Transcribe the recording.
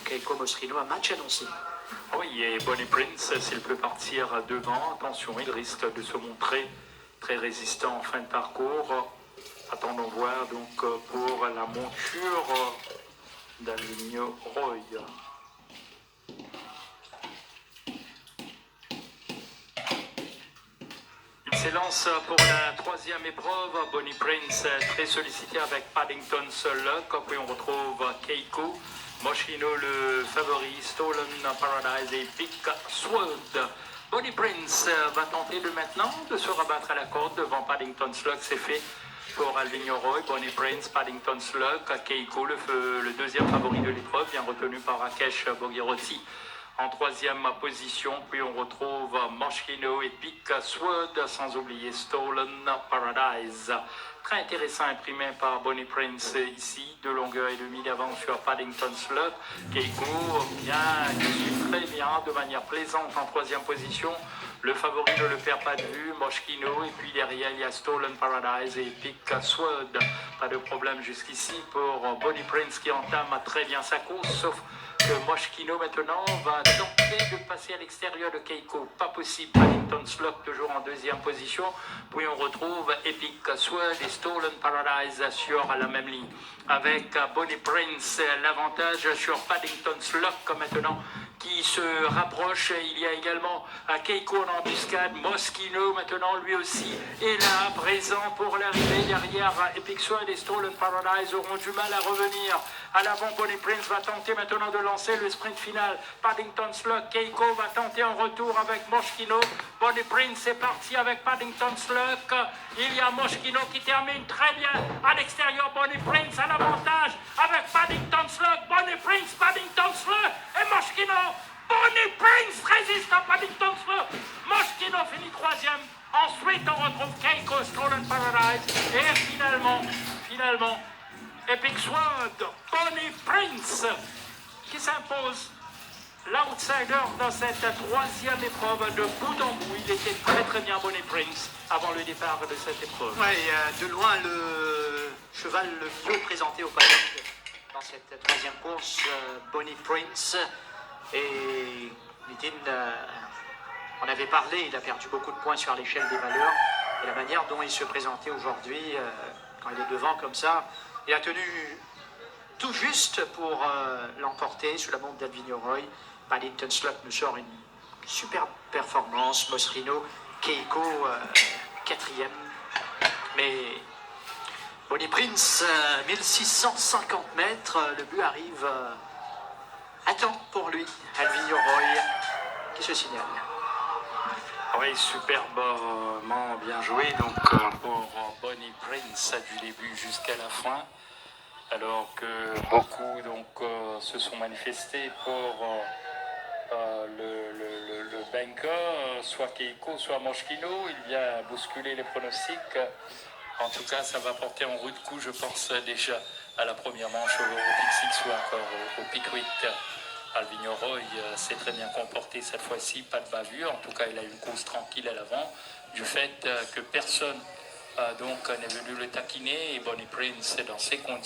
Keiko Moschino, un match annoncé. Oui, et Bonnie Prince, s'il peut partir devant, attention, il risque de se montrer très résistant en fin de parcours. Attendons voir donc pour la monture d'Alvino Roy. Il s'élance pour la troisième épreuve. Bonnie Prince très sollicité avec Paddington's Luck. Puis on retrouve Keiko Moschino, le favori, Stolen Paradise et Big Sword. Bonnie Prince va tenter de maintenant de se rabattre à la corde devant Paddington's Luck. C'est fait pour Alvino Roy. Bonnie Prince, Paddington's Luck, Keiko, le deuxième favori de l'épreuve, bien retenu par Rakesh Bogirotti en troisième position. Puis on retrouve Moschino et Big Sword, sans oublier Stolen Paradise. Très intéressant, imprimé par Bonnie Prince ici, 2 longueurs et demie d'avance sur Paddington's Luck. Keiko, bien, qui suit très bien, de manière plaisante en troisième position. Le favori ne le perd pas de vue, Moschino, et puis derrière il y a Stolen Paradise et Big Sword. Pas de problème jusqu'ici pour Bonnie Prince qui entame très bien sa course, sauf que Moschino maintenant va tenter de passer à l'extérieur de Keiko. Pas possible, Paddington's Luck toujours en deuxième position. Puis on retrouve Epic Sword et Stolen Paradise sur la même ligne. Avec Bonnie Prince, l'avantage sur Paddington's Luck maintenant qui se rapproche. Il y a également Keiko en embuscade. Moschino maintenant lui aussi est là, présent pour l'arrivée. Derrière Epic Sword et Stolen Paradise auront du mal à revenir. À l'avant, Bonnie Prince va tenter maintenant de lancer le sprint final. Paddington's Luck, Keiko va tenter un retour avec Moschino. Bonnie Prince est parti avec Paddington's Luck. Il y a Moschino qui termine très bien à l'extérieur. Bonnie Prince à l'avantage avec Paddington's Luck. Bonnie Prince, Paddington's Luck et Moschino. Bonnie Prince résiste à Paddington's Luck. Moschino finit troisième. Ensuite, on retrouve Keiko, Stolen Paradise. Et finalement, Epic Sword, Bonnie Prince qui s'impose. L'outsider dans cette troisième épreuve de bout en bout. Il était très bien Bonnie Prince avant le départ de cette épreuve. Oui, de loin le cheval le mieux présenté au paddock dans cette troisième course, Bonnie Prince. Et Nitin, on avait parlé, il a perdu beaucoup de points sur l'échelle des valeurs. Et la manière dont il se présentait aujourd'hui, quand il est devant comme ça, il a tenu tout juste pour l'emporter sous la montre d'Alvino Roy. Paddington's Luck nous sort une superbe performance. Moschino, Keiko, quatrième. Mais Bonnie Prince, 1650 mètres, le but arrive à temps pour lui. Alvino Roy qui se signale. Oui, superbement bien joué donc pour Bonnie Prince du début jusqu'à la fin. Alors que beaucoup donc se sont manifestés pour le banker, soit Keiko, soit Moschino. Il vient bousculer les pronostics. En tout cas, ça va porter en rude coup, je pense déjà à la première manche au Pick 6 ou encore au Pick 8. Alvino Roy s'est très bien comporté cette fois-ci, pas de bavure. En tout cas, il a une course tranquille à l'avant, du fait que personne donc n'est venu le taquiner. Et Bonnie Prince, dans ses conditions,